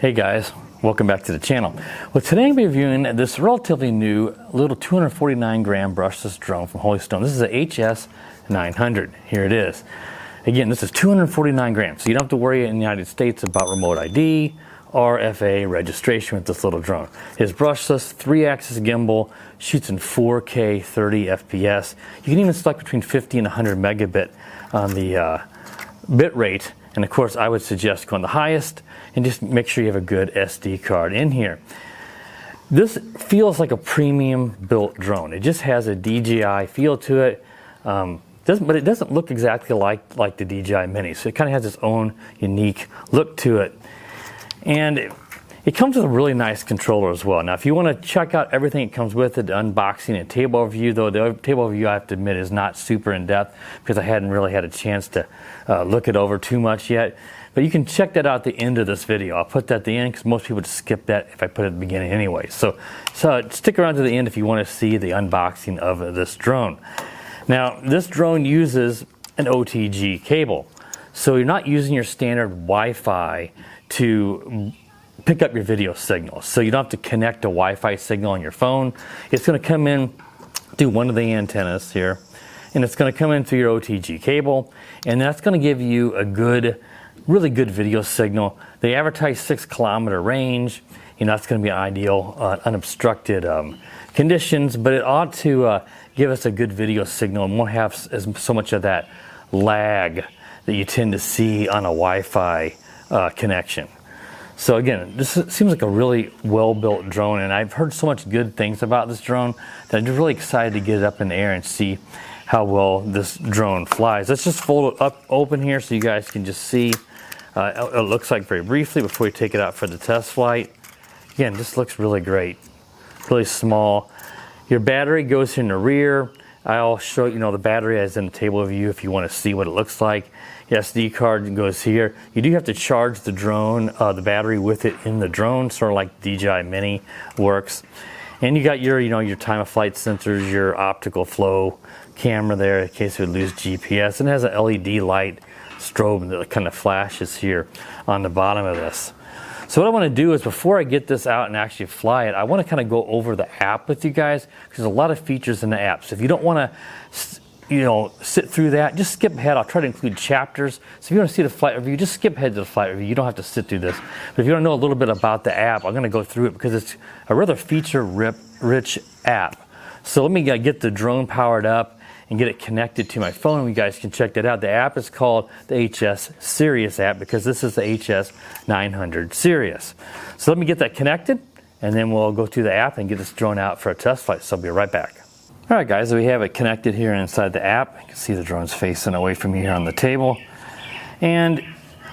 Hey guys, welcome back to the channel. Well, today I'm reviewing this relatively new little 249 gram brushless drone from Holy Stone. This is a HS900. Here it is. Again, this is 249 grams, so you don't have to worry in the United States about remote ID or FAA registration with this little drone. It's brushless, 3-axis gimbal, shoots in 4K 30 FPS. You can even select between 50 and 100 megabit on the bit rate. And of course, I would suggest going the highest and just make sure you have a good SD card in here. This feels like a premium built drone. It just has a DJI feel to it, but it doesn't look exactly like the DJI Mini. So it kind of has its own unique look to it. And it comes with a really nice controller as well. Now, if you want to check out everything it comes with, the unboxing and table overview, though the table overview, I have to admit, is not super in-depth because I hadn't really had a chance to look it over too much yet. But you can check that out at the end of this video. I'll put that at the end because most people just skip that if I put it at the beginning anyway. So stick around to the end if you want to see the unboxing of this drone. Now, this drone uses an OTG cable. So you're not using your standard Wi-Fi to pick up your video signal. So you don't have to connect a Wi-Fi signal on your phone. It's going to come in through one of the antennas here, and it's going to come in through your OTG cable, and that's going to give you a really good video signal. They advertise 6-kilometer range. You know, that's going to be ideal unobstructed conditions, but it ought to give us a good video signal and won't have so much of that lag that you tend to see on a Wi-Fi connection. So again, this seems like a really well-built drone, and I've heard so much good things about this drone that I'm just really excited to get it up in the air and see how well this drone flies. Let's just fold it up open here so you guys can just see what it looks like very briefly before we take it out for the test flight. Again, this looks really great, really small. Your battery goes here in the rear. I'll show you, the battery is in the table view if you want to see what it looks like. The SD card goes here. You do have to charge the drone, the battery with it in the drone, sort of like DJI Mini works. And you got your time of flight sensors, your optical flow camera there in case we lose GPS. And it has an LED light strobe that kind of flashes here on the bottom of this. So what I want to do is, before I get this out and actually fly it, I want to kind of go over the app with you guys because there's a lot of features in the app. So if you don't want to sit through that, just skip ahead. I'll try to include chapters. So if you want to see the flight review, just skip ahead to the flight review. You don't have to sit through this. But if you want to know a little bit about the app, I'm going to go through it because it's a rather feature-rich app. So let me get the drone powered up and get it connected to my phone. You guys can check that out. The app is called the HS Sirius app because this is the HS900 Sirius. So let me get that connected, and then we'll go through the app and get this drone out for a test flight. So I'll be right back. All right, guys, so we have it connected here inside the app. You can see the drone's facing away from me here on the table. And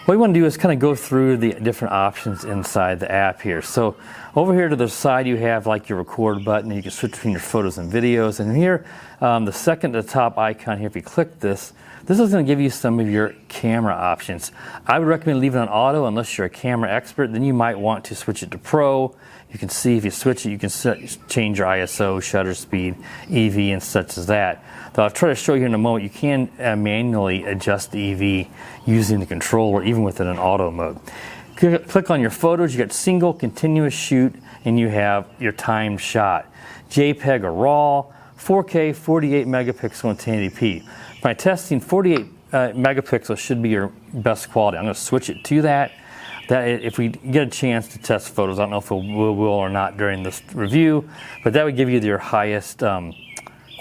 what we want to do is kind of go through the different options inside the app here. So over here to the side, you have like your record button. You can switch between your photos and videos. And here, the second to the top icon here, if you click this is going to give you some of your camera options. I would recommend leaving it on auto unless you're a camera expert. Then you might want to switch it to pro. You can see if you switch it, you can change your ISO, shutter speed, EV, and such as that. Though I'll try to show you in a moment, you can manually adjust the EV using the controller, even within an auto mode. Click on your photos, you got single, continuous shoot, and you have your timed shot. JPEG or RAW, 4K, 48 megapixel, and 1080p. By testing, 48 megapixels should be your best quality. I'm going to switch it to that. If we get a chance to test photos, I don't know if we will or not during this review, but that would give you your highest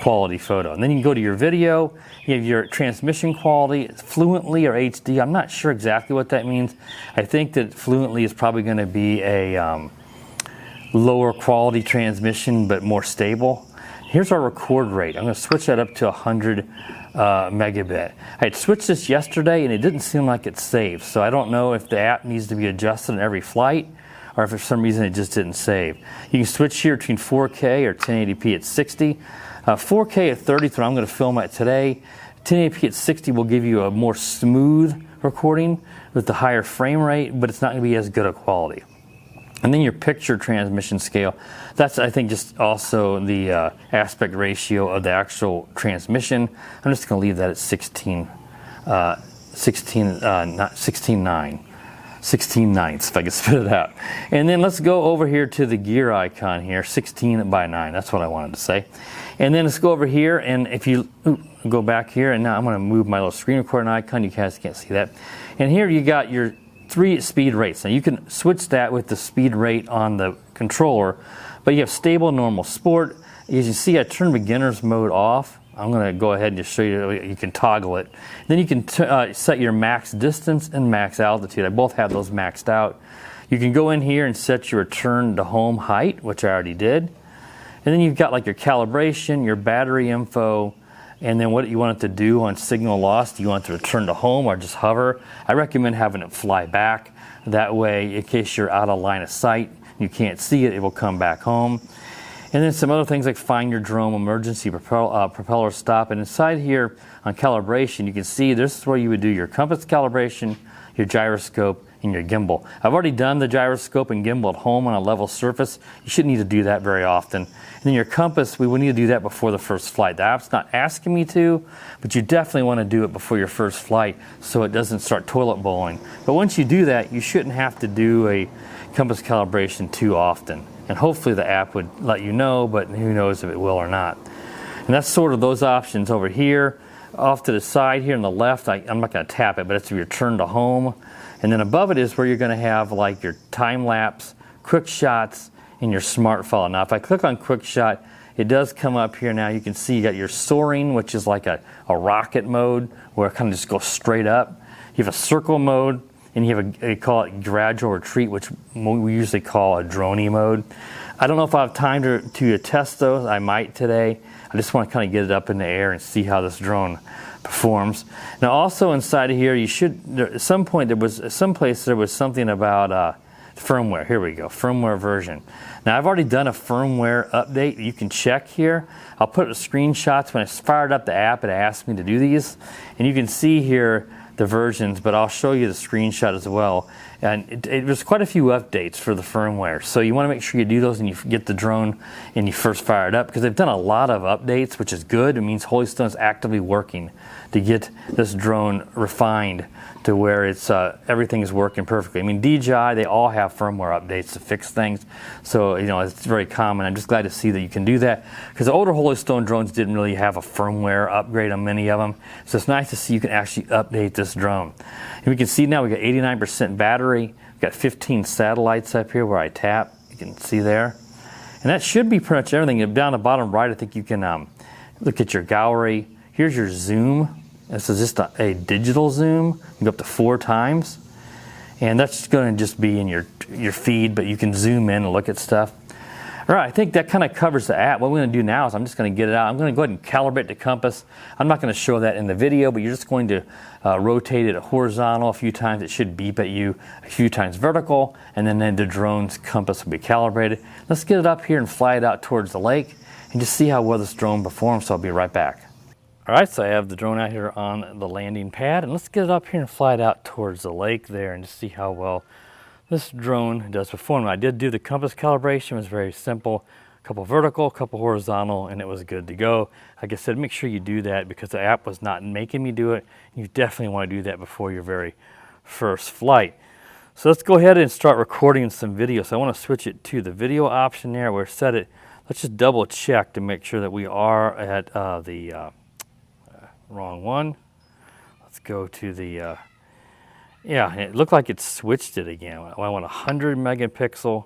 quality photo. And then you can go to your video, you have your transmission quality, fluently or HD. I'm not sure exactly what that means. I think that fluently is probably going to be a lower quality transmission, but more stable. Here's our record rate. I'm going to switch that up to 100 megabit. I had switched this yesterday and it didn't seem like it saved. So I don't know if the app needs to be adjusted on every flight or if for some reason it just didn't save. You can switch here between 4K or 1080p at 60. 4K at 30 is what I'm going to film at today. 1080p at 60 will give you a more smooth recording with the higher frame rate, but it's not going to be as good a quality. And then your picture transmission scale, that's, I think, just also the aspect ratio of the actual transmission. I'm just going to leave that at 16:9. 16/9, if I can spit it out. And then let's go over here to the gear icon here, 16:9, that's what I wanted to say. And then let's go over here, and if you go back here, and now I'm going to move my little screen recording icon, you guys can't see that. And here you got your 3 speed rates. Now you can switch that with the speed rate on the controller, but you have stable, normal, sport. As you see, I turned beginner's mode off. I'm going to go ahead and just show you, you can toggle it. Then you can set your max distance and max altitude. I both have those maxed out. You can go in here and set your return to home height, which I already did. And then you've got like your calibration, your battery info, and then what you want it to do on signal loss. Do you want it to return to home or just hover? I recommend having it fly back. That way, in case you're out of line of sight, you can't see it, it will come back home. And then some other things like find your drone, emergency propeller stop. And inside here on calibration, you can see this is where you would do your compass calibration, your gyroscope, and your gimbal. I've already done the gyroscope and gimbal at home on a level surface. You shouldn't need to do that very often. And then your compass, we would need to do that before the first flight. The app's not asking me to, but you definitely want to do it before your first flight so it doesn't start toilet bowling. But once you do that, you shouldn't have to do a compass calibration too often. And hopefully the app would let you know, but who knows if it will or not. And that's sort of those options over here. Off to the side here on the left, I'm not going to tap it, but it's your return to home. And then above it is where you're going to have like your time lapse, quick shots, and your smart follow. Now if I click on quick shot, it does come up here now. You can see you got your soaring, which is like a rocket mode where it kind of just goes straight up. You have a circle mode, and you have you call it gradual retreat, which we usually call a droney mode. I don't know if I have time to test those. I might today. I just want to kind of get it up in the air and see how this drone performs. Now also inside of here, you should, at some point there was something about firmware. Here we go, firmware version. Now I've already done a firmware update. You can check here. I'll put the screenshots. When I fired up the app, it asked me to do these. And you can see here the versions, but I'll show you the screenshot as well. And it was quite a few updates for the firmware. So you want to make sure you do those and you get the drone and you first fire it up, because they've done a lot of updates, which is good. It means Holy Stone is actively working to get this drone refined to where it's everything is working perfectly. I mean, DJI, they all have firmware updates to fix things. So, you know, it's very common. I'm just glad to see that you can do that, because the older Holy Stone drones didn't really have a firmware upgrade on many of them. So it's nice to see you can actually update this drone. And we can see now we got 89% battery. We've got 15 satellites up here where I tap. You can see there. And that should be pretty much everything. Down the bottom right, I think you can look at your gallery. Here's your zoom. This is just a digital zoom. You can go up to 4 times. And that's going to just be in your feed, but you can zoom in and look at stuff. All right, I think that kind of covers the app. What we're going to do now is I'm just going to get it out. I'm going to go ahead and calibrate the compass. I'm not going to show that in the video, but you're just going to rotate it horizontal a few times. It should beep at you a few times vertical, and then the drone's compass will be calibrated. Let's get it up here and fly it out towards the lake and just see how well this drone performs, so I'll be right back. All right, so I have the drone out here on the landing pad, and let's get it up here and fly it out towards the lake there and just see how well this drone does perform. I did do the compass calibration. It was very simple. A couple vertical, a couple horizontal, and it was good to go. Like I said, make sure you do that because the app was not making me do it. You definitely want to do that before your very first flight. So let's go ahead and start recording some video. So I want to switch it to the video option there where set it. Let's just double check to make sure that we are at the wrong one. Let's go to the yeah, it looked like it switched it again. I want 100 megapixel,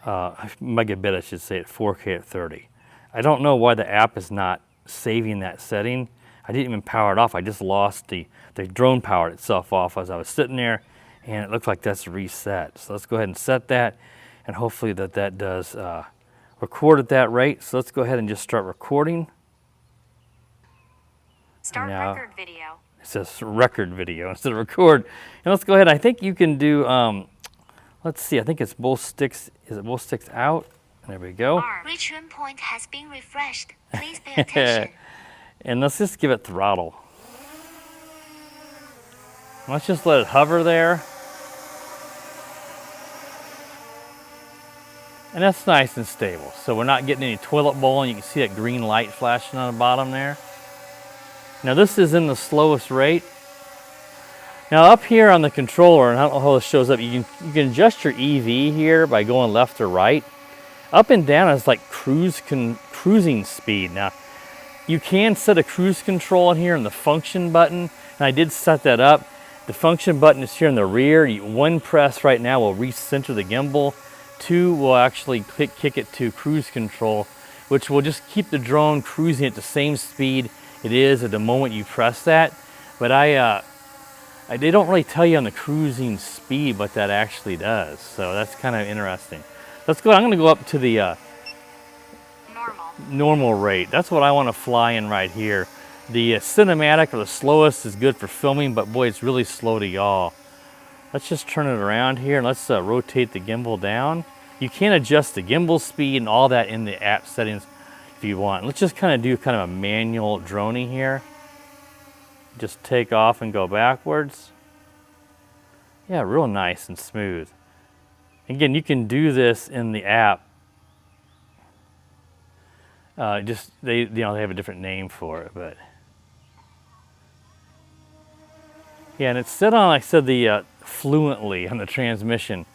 megabit I should say, at 4K at 30. I don't know why the app is not saving that setting. I didn't even power it off. I just lost the drone powered itself off as I was sitting there, and it looks like that's reset. So let's go ahead and set that, and hopefully that does record at that rate. So let's go ahead and just start recording. Start record video. It says record video instead of record. And let's go ahead. I think you can do, let's see, I think it's both sticks. Is it both sticks out? There we go. Reach point has been refreshed. Please pay attention. And let's just give it throttle. Let's just let it hover there. And that's nice and stable. So we're not getting any toilet bowling. You can see that green light flashing on the bottom there. Now this is in the slowest rate. Now up here on the controller, and I don't know how this shows up, you can adjust your EV here by going left or right. Up and down is like cruising speed. Now, you can set a cruise control in here in the function button, and I did set that up. The function button is here in the rear. One press right now will recenter the gimbal. Two will actually kick it to cruise control, which will just keep the drone cruising at the same speed it is at the moment you press that. But they don't really tell you on the cruising speed what that actually does, so that's kind of interesting. Let's go. I'm going to go up to the normal rate. That's what I want to fly in right here. The cinematic or the slowest is good for filming, but boy, it's really slow to yaw. Let's just turn it around here and let's rotate the gimbal down. You can adjust the gimbal speed and all that in the app settings if you want. Let's just kind of do kind of a manual droning here. Just take off and go backwards. Yeah, real nice and smooth. Again, you can do this in the app. They have a different name for it, but yeah, and it's set on, like I said, the fluently on the transmission.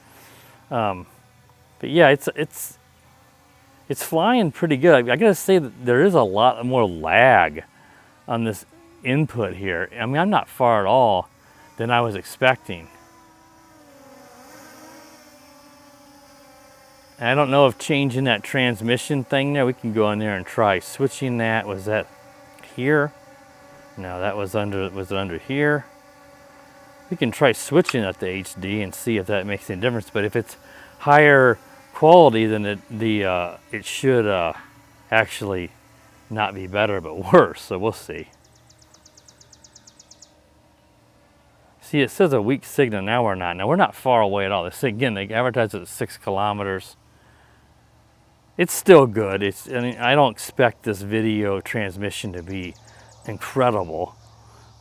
But yeah, it's flying pretty good. I gotta say that there is a lot more lag on this input here. I mean, I'm not far at all than I was expecting. And I don't know if changing that transmission thing there, we can go in there and try switching that. Was that here? No, that was under here. We can try switching it to HD and see if that makes any difference. But if it's higher quality, then it should actually not be better, but worse. So we'll see. See, it says a weak signal. Now we're not. Now we're not far away at all. Again, they advertise it at 6 kilometers. It's still good. I mean, I don't expect this video transmission to be incredible,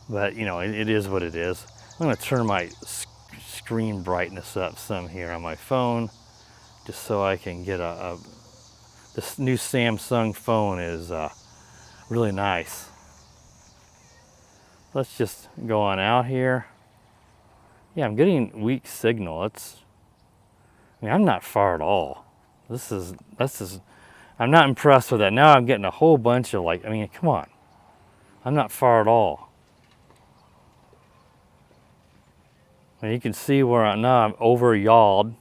but you know, it is what it is. I'm going to turn my screen brightness up some here on my phone, just so I can get this new Samsung phone is really nice. Let's just go on out here. Yeah, I'm getting weak signal. I mean, I'm not far at all. This is, I'm not impressed with that. Now I'm getting a whole bunch of I mean, come on. I'm not far at all. And you can see where now I'm over yawed.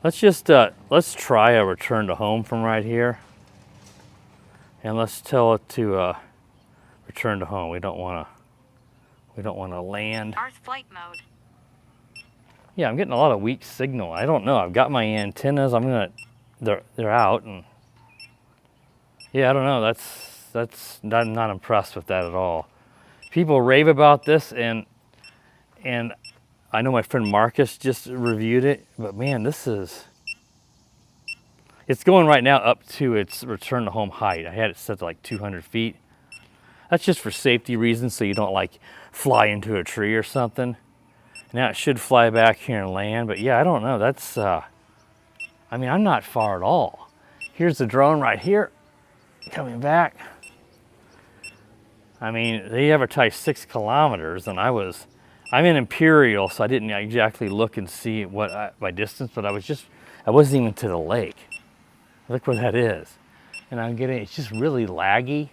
Let's try a return to home from right here. And let's tell it to return to home. We don't want to land. Earth flight mode. Yeah, I'm getting a lot of weak signal. I don't know. I've got my antennas. They're out, and yeah, I don't know. I'm not impressed with that at all. People rave about this, and I know my friend Marcus just reviewed it, but man, it's going right now up to its return to home height. I had it set to like 200 feet. That's just for safety reasons, so you don't fly into a tree or something. Now it should fly back here and land, but yeah, I don't know. I mean, I'm not far at all. Here's the drone right here, coming back. I mean, they advertised 6 kilometers, and I'm in Imperial, so I didn't exactly look and see my distance, but I wasn't even to the lake. Look where that is. And it's just really laggy.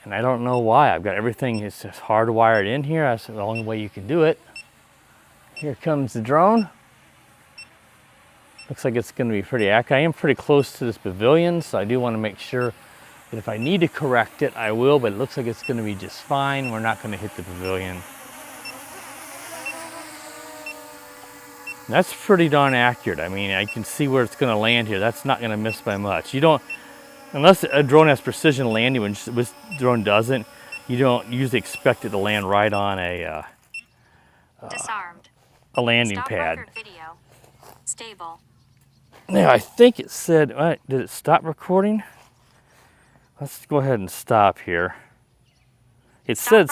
And I don't know why. I've got everything, it's just hardwired in here. That's the only way you can do it. Here comes the drone. Looks like it's going to be pretty accurate. I am pretty close to this pavilion, so I do want to make sure that if I need to correct it, I will, but it looks like it's going to be just fine. We're not going to hit the pavilion. That's pretty darn accurate. I mean, I can see where it's going to land here. That's not going to miss by much. You don't, unless a drone has precision landing, which this drone doesn't, you don't usually expect it to land right on a landing pad. Record video. Stable. Yeah, I think it said, did it stop recording? Let's go ahead and stop here. It said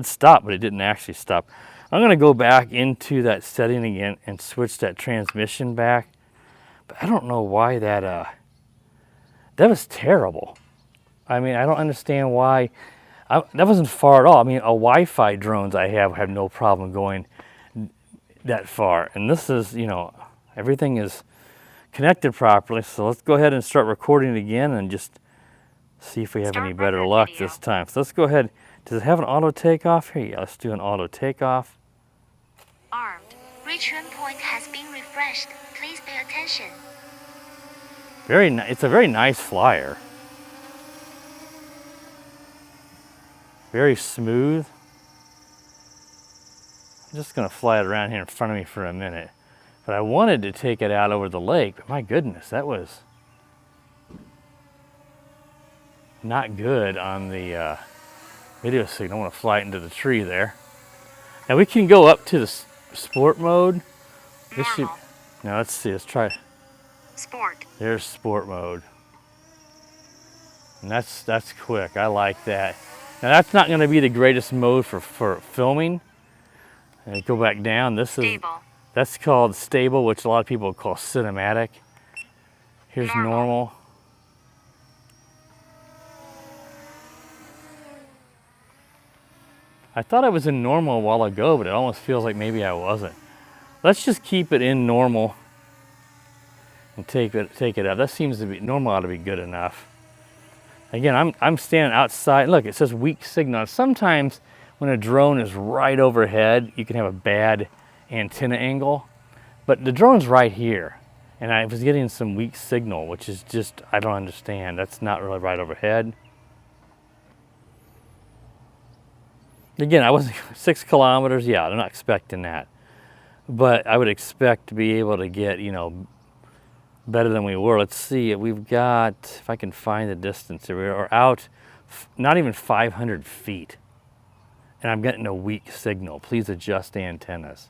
stop, but it didn't actually stop. I'm going to go back into that setting again and switch that transmission back. But I don't know why that was terrible. I mean, I don't understand why. That wasn't far at all. I mean, a Wi-Fi drones I have no problem going that far. And this is, you know, everything is connected properly. So let's go ahead and start recording it again and just see if we have any better luck this time. So let's go ahead. Does it have an auto takeoff here? Yeah, let's do an auto takeoff. Armed. Return point has been refreshed. Please pay attention. It's a very nice flyer. Very smooth. I'm just gonna fly it around here in front of me for a minute. But I wanted to take it out over the lake, but my goodness, that was not good on the video signal. I want to fly it into the tree there. Now we can go up to the sport mode. This should, now let's see, let's try. Sport. There's sport mode. And that's quick, I like that. Now that's not gonna be the greatest mode for filming. And go back down, Stable. That's called stable, which a lot of people call cinematic. Here's normal. I thought I was in normal a while ago, but it almost feels like maybe I wasn't. Let's just keep it in normal and take it out. That seems to be, normal ought to be good enough. Again, I'm standing outside. Look, it says weak signal. Sometimes when a drone is right overhead, you can have a bad antenna angle, but the drone's right here. And I was getting some weak signal, which is just, I don't understand. That's not really right overhead. Again, I wasn't 6 kilometers. Yeah, I'm not expecting that. But I would expect to be able to get, you know, better than we were. Let's see, we've got, if I can find the distance here, we are out not even 500 feet. And I'm getting a weak signal. Please adjust the antennas.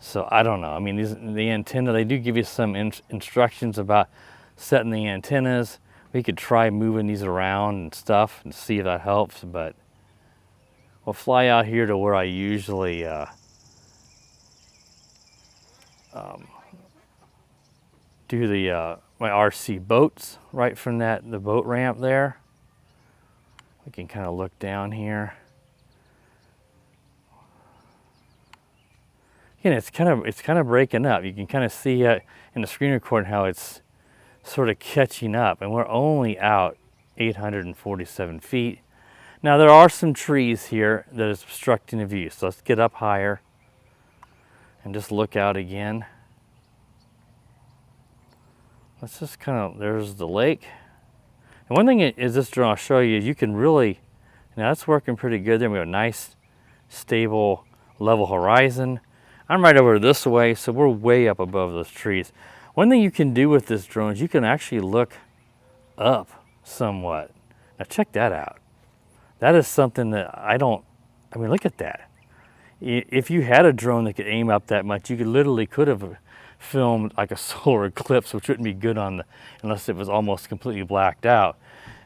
So I don't know. I mean, the antenna, they do give you some instructions about setting the antennas. We could try moving these around and stuff and see if that helps, but we'll fly out here to where I usually do the my RC boats, right from the boat ramp there. We can kind of look down here. Again, it's kind of breaking up. You can kind of see in the screen recording how it's sort of catching up, and we're only out 847 feet. Now there are some trees here that is obstructing the view, so let's get up higher and just look out again. Let's just kind of, there's the lake. And one thing is this drone I'll show you, you can really, now that's working pretty good there. We have a nice, stable, level horizon. I'm right over this way, so we're way up above those trees. One thing you can do with this drone is you can actually look up somewhat. Now check that out. That is something that I mean, look at that. If you had a drone that could aim up that much, you could have filmed like a solar eclipse, which wouldn't be good unless it was almost completely blacked out.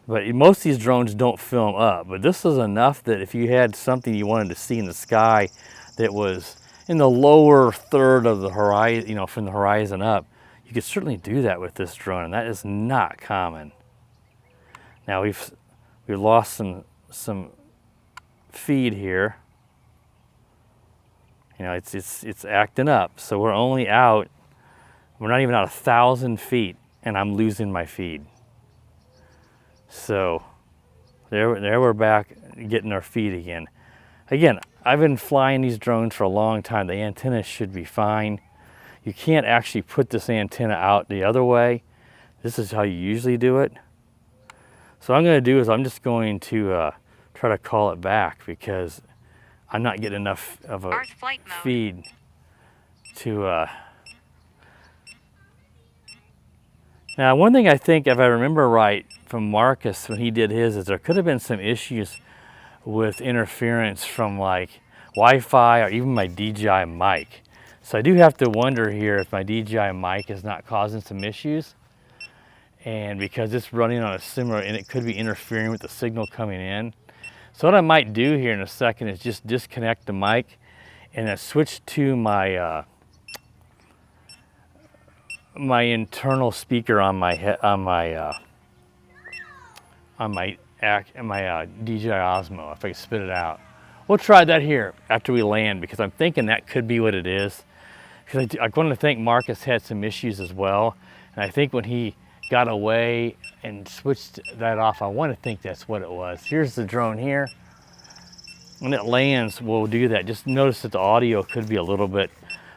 But most of these drones don't film up, but this is enough that if you had something you wanted to see in the sky that was in the lower third of the horizon, you know, from the horizon up, you could certainly do that with this drone, and that is not common. Now we've lost some feed here. You know, it's acting up, so we're only out. We're not even out 1,000 feet, and I'm losing my feed. So there we're back getting our feed again. Again, I've been flying these drones for a long time. The antenna should be fine. You can't actually put this antenna out the other way. This is how you usually do it. So what I'm going to do is I'm just going to try to call it back because I'm not getting enough of a feed to... Now, one thing I think, if I remember right, from Marcus when he did his, is there could have been some issues with interference from like Wi-Fi or even my DJI mic. So I do have to wonder here if my DJI mic is not causing some issues. And because it's running on a similar, and it could be interfering with the signal coming in. So what I might do here in a second is just disconnect the mic and then switch to my my internal speaker on my on my DJI Osmo if I spit it out. We'll try that here after we land because I'm thinking that could be what it is. Because I'm going to think Marcus had some issues as well, and I think when he got away and switched that off, I want to think that's what it was. Here's the drone here. When it lands, we'll do that. Just notice that the audio could be a little bit,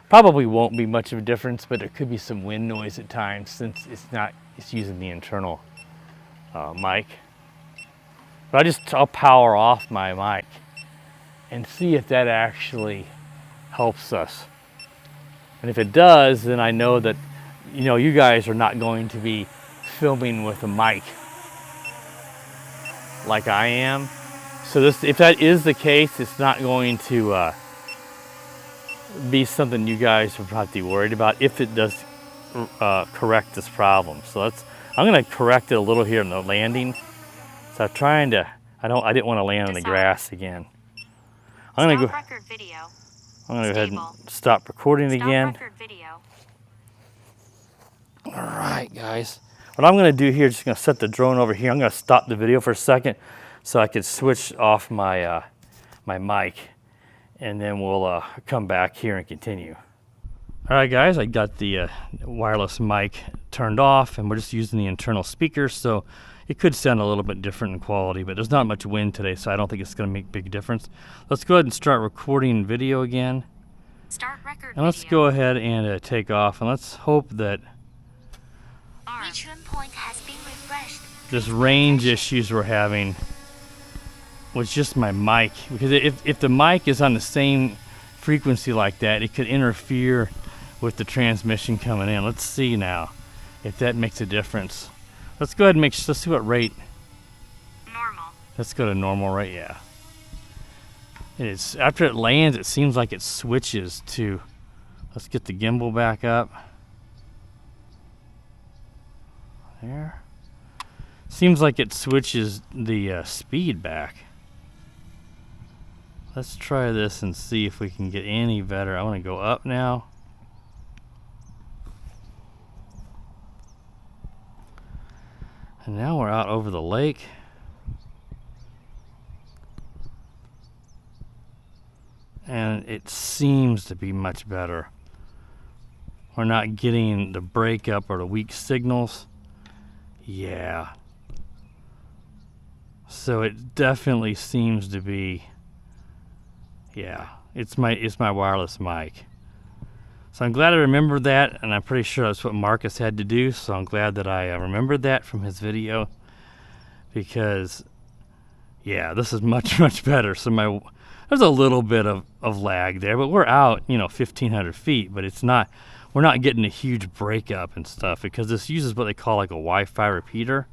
probably won't be much of a difference, but there could be some wind noise at times since it's using the internal mic. But I'll power off my mic and see if that actually helps us. And if it does, then I know that, you guys are not going to be filming with a mic like I am. So if that is the case, it's not going to be something you guys would have to be worried about if it does correct this problem. So I'm going to correct it a little here in the landing. So I'm trying to, I didn't want to land on the grass again. I'm going to go ahead and stop recording again. All right, guys. What I'm going to do here is just going to set the drone over here. I'm going to stop the video for a second so I can switch off my my mic, and then we'll come back here and continue. All right, guys, I got the wireless mic turned off, and we're just using the internal speakers, so it could sound a little bit different in quality, but there's not much wind today, so I don't think it's going to make a big difference. Let's go ahead and start recording video again. Start record and let's go ahead and take off, and let's hope that point has been refreshed. This range issues we're having was just my mic, because if the mic is on the same frequency like that, it could interfere with the transmission coming in. Let's see now if that makes a difference. Let's go ahead and let's see what rate. Normal. Let's go to normal rate, yeah. It is, after it lands, it seems like it switches to, let's get the gimbal back up. There. Seems like it switches the speed back. Let's try this and see if we can get any better. I want to go up now. And now we're out over the lake. And it seems to be much better. We're not getting the breakup or the weak signals. Yeah. So it definitely seems to be, yeah, it's my wireless mic. So I'm glad I remembered that, and I'm pretty sure that's what Marcus had to do, so I'm glad that I remembered that from his video, because yeah, this is much, much better. So there's a little bit of lag there, but we're out, 1,500 feet, but we're not getting a huge breakup and stuff, because this uses what they call like a Wi-Fi repeater.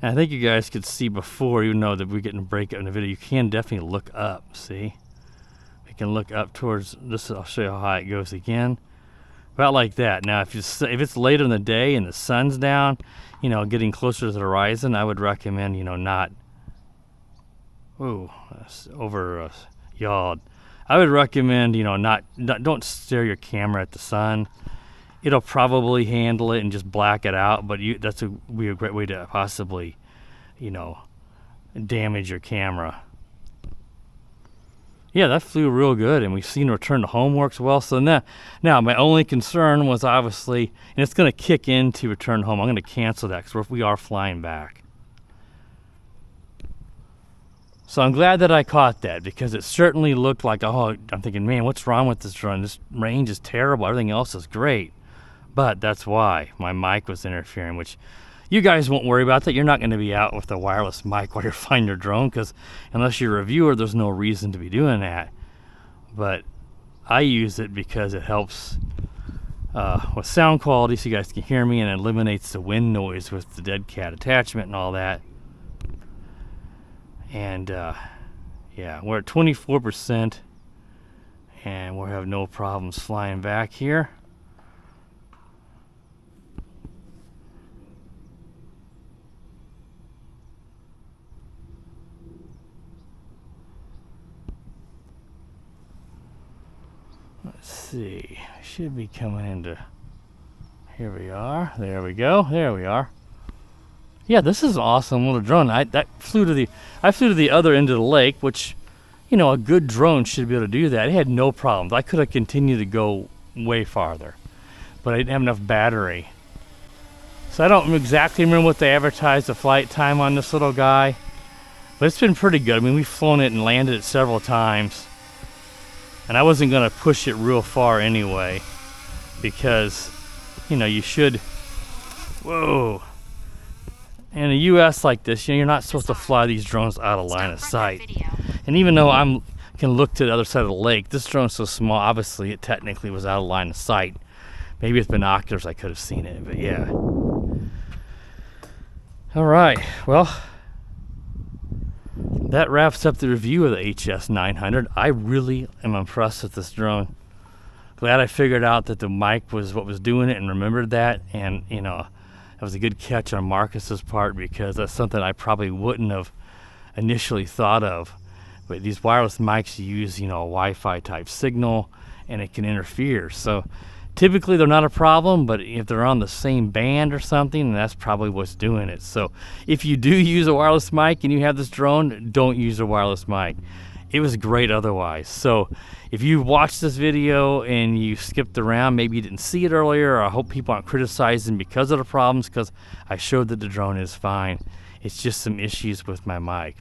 And I think you guys could see before, even though that we're getting a breakup in the video, you can definitely look up, see? We can look up towards this. I'll show you how high it goes again. About like that. Now, if it's later in the day and the sun's down, getting closer to the horizon, I would recommend, not, over yawed. I would recommend, don't stare your camera at the sun. It'll probably handle it and just black it out, but that's would be a great way to possibly, damage your camera. Yeah, that flew real good, and we've seen return to home works well. So now my only concern was obviously, and it's going to kick into return home. I'm going to cancel that because we are flying back. So I'm glad that I caught that, because it certainly looked like, I'm thinking, man, what's wrong with this drone? This range is terrible. Everything else is great. But that's why my mic was interfering, which you guys won't worry about that. You're not going to be out with a wireless mic while you're flying your drone, because unless you're a reviewer, there's no reason to be doing that. But I use it because it helps with sound quality, so you guys can hear me, and it eliminates the wind noise with the dead cat attachment and all that. And yeah, we're at 24%, and we'll have no problems flying back here. Let's see, I should be coming into Here we are. There we go. There we are. Yeah, this is an awesome little drone. I flew to the other end of the lake, which, you know, a good drone should be able to do that. It had no problems. I could have continued to go way farther, but I didn't have enough battery. So I don't exactly remember what they advertised the flight time on this little guy, but it's been pretty good. I mean, we've flown it and landed it several times, and I wasn't going to push it real far anyway, because, you know, you should, whoa. In the U.S. like this, you know, you're not supposed to fly these drones out of line of sight. And even though I can look to the other side of the lake, this drone's so small, obviously it technically was out of line of sight. Maybe with binoculars I could have seen it, but yeah. All right, well, that wraps up the review of the HS900. I really am impressed with this drone. Glad I figured out that the mic was what was doing it and remembered that, and, you know, that was a good catch on Marcus's part, because that's something I probably wouldn't have initially thought of. But these wireless mics use, you know, a Wi-Fi type signal, and it can interfere. So typically they're not a problem, but if they're on the same band or something, that's probably what's doing it. So if you do use a wireless mic and you have this drone, don't use a wireless mic. It was great otherwise. So if you watched this video and you skipped around, maybe you didn't see it earlier, or I hope people aren't criticizing because of the problems, because I showed that the drone is fine. It's just some issues with my mic.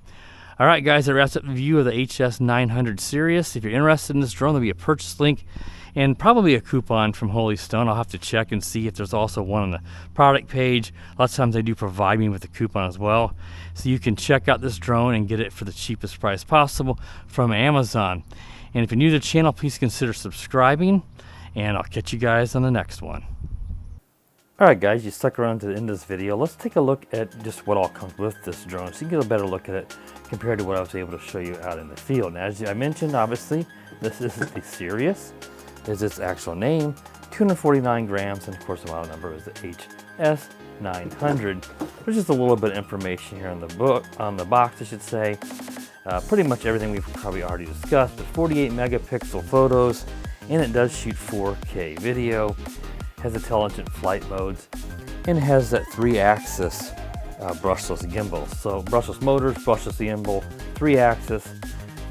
All right, guys, that wraps up the review of the HS900 Sirius. If you're interested in this drone, there'll be a purchase link and probably a coupon from Holy Stone. I'll have to check and see if there's also one on the product page. A lot of times they do provide me with a coupon as well. So you can check out this drone and get it for the cheapest price possible from Amazon. And if you're new to the channel, please consider subscribing, and I'll catch you guys on the next one. All right, guys, you stuck around to the end of this video. Let's take a look at just what all comes with this drone, so you can get a better look at it compared to what I was able to show you out in the field. Now, as I mentioned, obviously, this is the Sirius, is its actual name, 249 grams, and of course the model number is the HS900. There's just a little bit of information here on the box, I should say. Pretty much everything we've probably already discussed, but 48 megapixel photos, and it does shoot 4K video, has intelligent flight modes, and it has that 3-axis brushless gimbal. So brushless motors, brushless gimbal, 3-axis,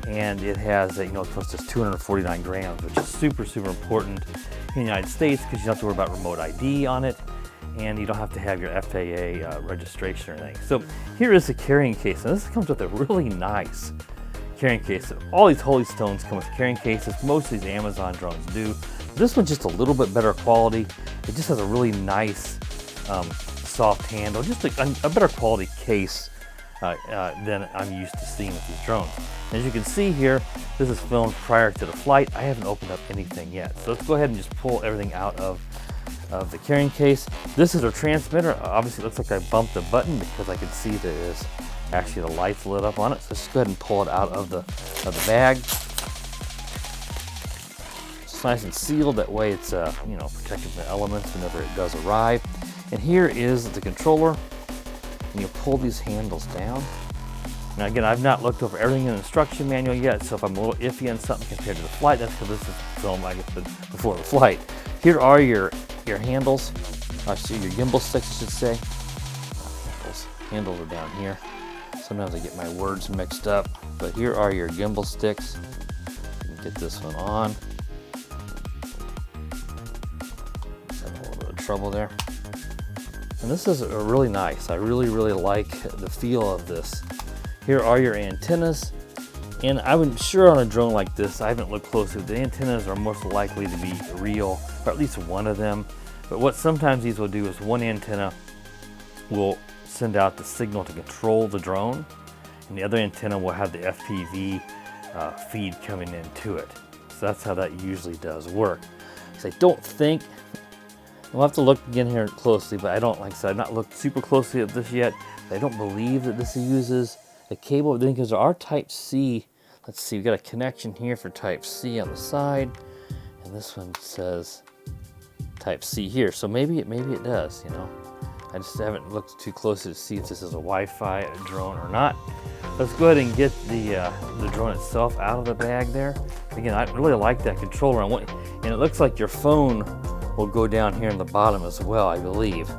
and it has, you know, close to 249 grams, which is super, super important in the United States, because you don't have to worry about remote ID on it, and you don't have to have your FAA registration or anything. So here is the carrying case, and this comes with a really nice carrying case. All these Holy Stones come with carrying cases. Most of these Amazon drones do. This one's just a little bit better quality. It just has a really nice soft handle, just a better quality case than I'm used to seeing with these drones. As you can see here, this is filmed prior to the flight. I haven't opened up anything yet. So let's go ahead and just pull everything out of the carrying case. This is a transmitter. Obviously it looks like I bumped a button because I could see there is actually the lights lit up on it. So let's go ahead and pull it out of the bag. It's nice and sealed, that way it's you know, protected from the elements whenever it does arrive. And here is the controller, and you pull these handles down. Now again, I've not looked over everything in the instruction manual yet, so if I'm a little iffy on something compared to the flight, that's because this is filmed, I guess, before the flight. Here are your handles, actually your gimbal sticks, I should say. Handles are down here. Sometimes I get my words mixed up, but here are your gimbal sticks. You can get this one on. Having a little bit of trouble there. And this is really nice. I really, really like the feel of this. Here are your antennas. And I'm sure on a drone like this, I haven't looked closely, the antennas are most likely to be real, or at least one of them. But what sometimes these will do is one antenna will send out the signal to control the drone, and the other antenna will have the FPV feed coming into it. So that's how that usually does work. So I don't think, we'll have to look again here closely, but I don't, like I said, I've not looked super closely at this yet. I don't believe that this uses a cable, because there are Type-C. Let's see, we've got a connection here for Type-C on the side, and this one says Type-C here. So maybe it does, you know. I just haven't looked too closely to see if this is a Wi-Fi drone or not. Let's go ahead and get the drone itself out of the bag there. Again, I really like that controller, and it looks like your phone will go down here in the bottom as well, I believe.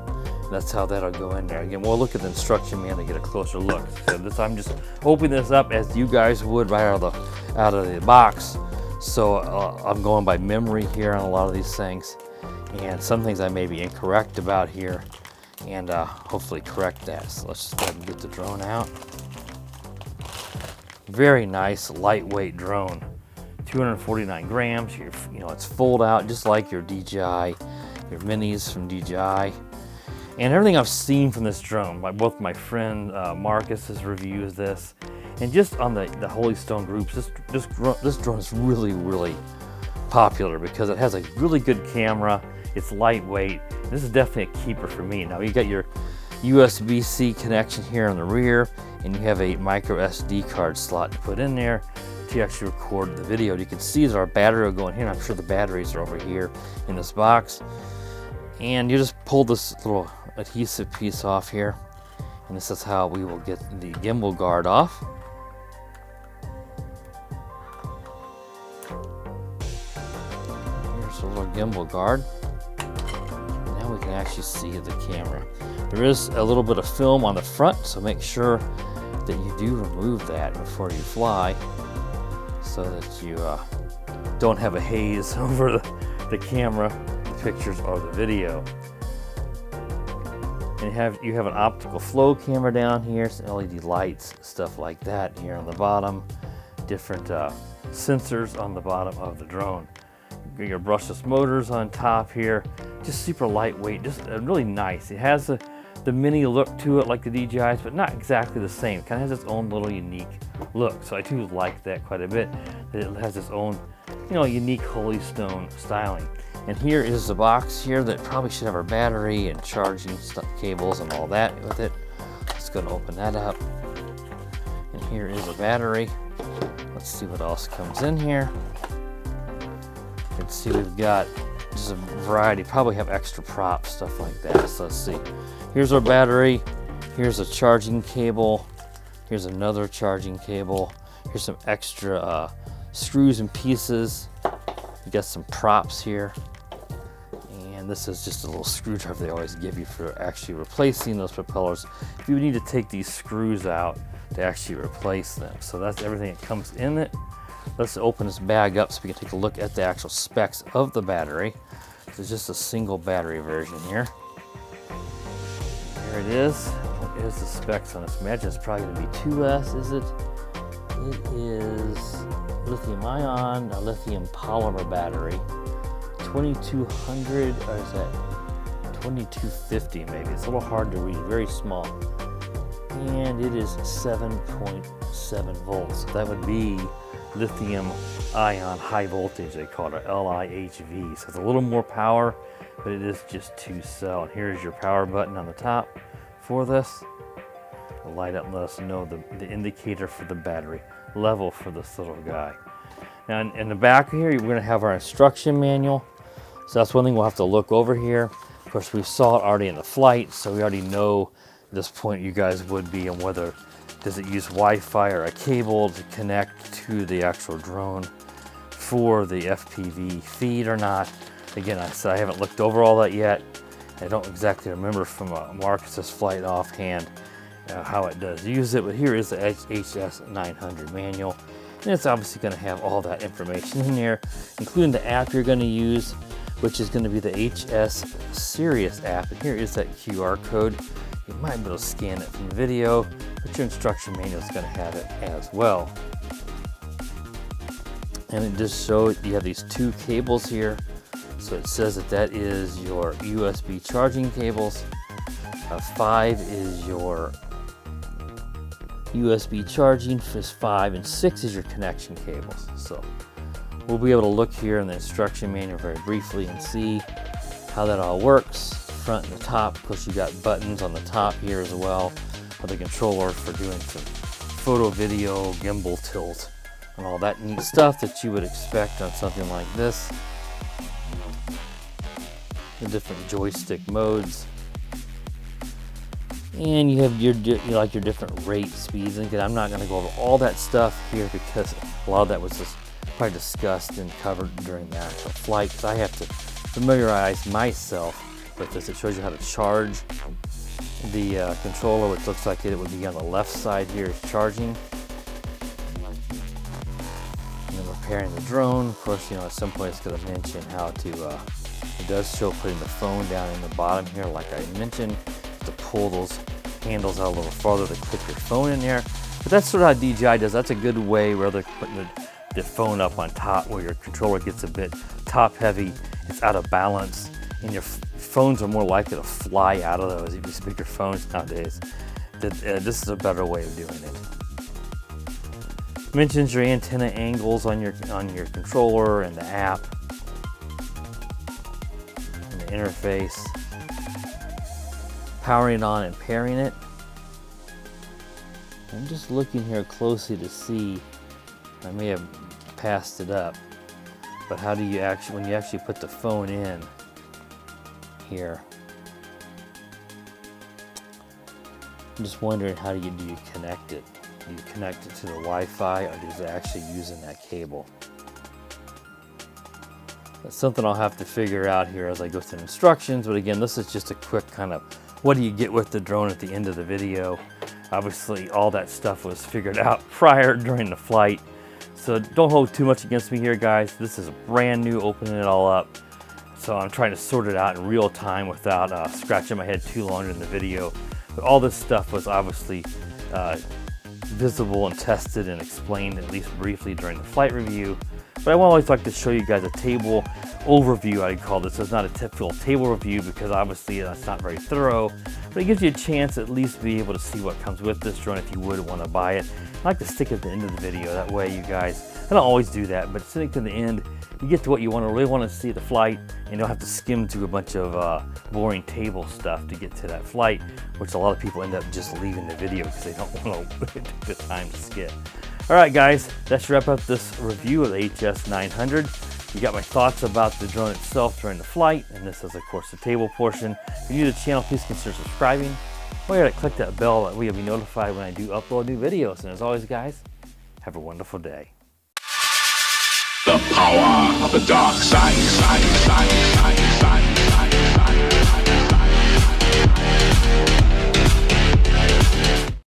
That's how that'll go in there. Again, we'll look at the instruction manual to get a closer look. So this, I'm just opening this up as you guys would right out of the box. So I'm going by memory here on a lot of these things, and some things I may be incorrect about here, and hopefully correct that. So let's just go ahead and get the drone out. Very nice, lightweight drone. 249 grams. You know, it's fold out just like your DJI, your minis from DJI. And everything I've seen from this drone, by both my friend Marcus's reviews this, and just on the Holy Stone groups, this drone is really, really popular because it has a really good camera. It's lightweight. This is definitely a keeper for me. Now you got your USB-C connection here on the rear, and you have a micro SD card slot to put in there to actually record the video. You can see there's our battery will go in here, and I'm sure the batteries are over here in this box. And you just pull this little adhesive piece off here, and this is how we will get the gimbal guard off. Here's a little gimbal guard. Now we can actually see the camera. There is a little bit of film on the front, so make sure that you do remove that before you fly, so that you don't have a haze over the camera, the pictures, or the video. And you have an optical flow camera down here, some LED lights, stuff like that here on the bottom, different sensors on the bottom of the drone. You got your brushless motors on top here, just super lightweight, just really nice. It has the mini look to it like the DJI's, but not exactly the same. It kind of has its own little unique look, so I do like that quite a bit, that it has its own, you know, unique Holy Stone styling. And here is the box here that probably should have our battery and charging cables and all that with it. Just going to open that up. And here is a battery. Let's see what else comes in here. You can see we've got just a variety, probably have extra props, stuff like that. So let's see. Here's our battery. Here's a charging cable. Here's another charging cable. Here's some extra screws and pieces. You got some props here. And this is just a little screwdriver they always give you for actually replacing those propellers. If you need to take these screws out to actually replace them. So that's everything that comes in it. Let's open this bag up so we can take a look at the actual specs of the battery. It's just a single battery version here. There it is. What is the specs on this? Imagine it's probably going to be 2S, is it? It is lithium ion, a lithium polymer battery. 2200, or is that 2250 maybe? It's a little hard to read, very small. And it is 7.7 volts. That would be lithium ion high voltage, they call it, or LIHV. So it's a little more power, but it is just 2 cell. And here's your power button on the top for this. It'll light up and let us know the indicator for the battery level for this little guy. Now in the back here, we're going to have our instruction manual. So that's one thing we'll have to look over here. Of course, we saw it already in the flight, so we already know at this point you guys would be on whether does it use Wi-Fi or a cable to connect to the actual drone for the FPV feed or not. Again, I haven't looked over all that yet. I don't exactly remember from Marcus's flight offhand how it does use it, but here is the HS900 manual. And it's obviously going to have all that information in there, including the app you're going to use, which is going to be the HS Sirius app. And here is that QR code. You might be able to scan it from the video, but your instruction manual is going to have it as well. And it just shows you have these 2 cables here. So it says that is your USB charging cables. 5 is your USB charging, 5 and 6 is your connection cables. So we'll be able to look here in the instruction manual very briefly and see how that all works. Front and the top, of course you got buttons on the top here as well with the controller for doing some photo, video, gimbal tilt, and all that neat stuff that you would expect on something like this. The different joystick modes. And you have your different rate speeds. And again, I'm not going to go over all that stuff here because a lot of that was just probably discussed and covered during the actual flight. Because I have to familiarize myself with this. It shows you how to charge the controller, which looks like it would be on the left side here is charging. And then repairing the drone. Of course, you know, at some point it's going to mention how to, it does show putting the phone down in the bottom here, like I mentioned, to pull those handles out a little farther to clip your phone in there. But that's sort of how DJI does. That's a good way where they're putting the phone up on top, where your controller gets a bit top heavy, it's out of balance, and your phones are more likely to fly out of those. These bigger phones nowadays. This is a better way of doing it. Mentions your antenna angles on your controller and the app and the interface. Powering it on and pairing it. I'm just looking here closely to see. I may have passed it up, but how do you actually, when you actually put the phone in here? I'm just wondering, how do you connect it? Do you connect it to the Wi-Fi, or is it actually using that cable? That's something I'll have to figure out here as I go through the instructions, but again, this is just a quick kind of what do you get with the drone at the end of the video. Obviously, all that stuff was figured out prior during the flight, so don't hold too much against me here, guys. This is brand new, opening it all up, so I'm trying to sort it out in real time without scratching my head too long in the video. But all this stuff was obviously visible and tested and explained at least briefly during the flight review. But I always like to show you guys a table overview, I call this. So it's not a typical table review because obviously that's not very thorough, but it gives you a chance at least to be able to see what comes with this drone if you would want to buy it. I like to stick at the end of the video, that way you guys, I don't always do that, but sitting to the end, you get to what you really want to see the flight, and you don't have to skim through a bunch of boring table stuff to get to that flight, which a lot of people end up just leaving the video because they don't want to take the time to skip. Alright guys, that should wrap up this review of the HS900. You got my thoughts about the drone itself during the flight, and this is of course the table portion. If you're new to the channel, please consider subscribing. Or you gotta click that bell that way you'll be notified when I do upload new videos. And as always guys, have a wonderful day. The power of the dark side.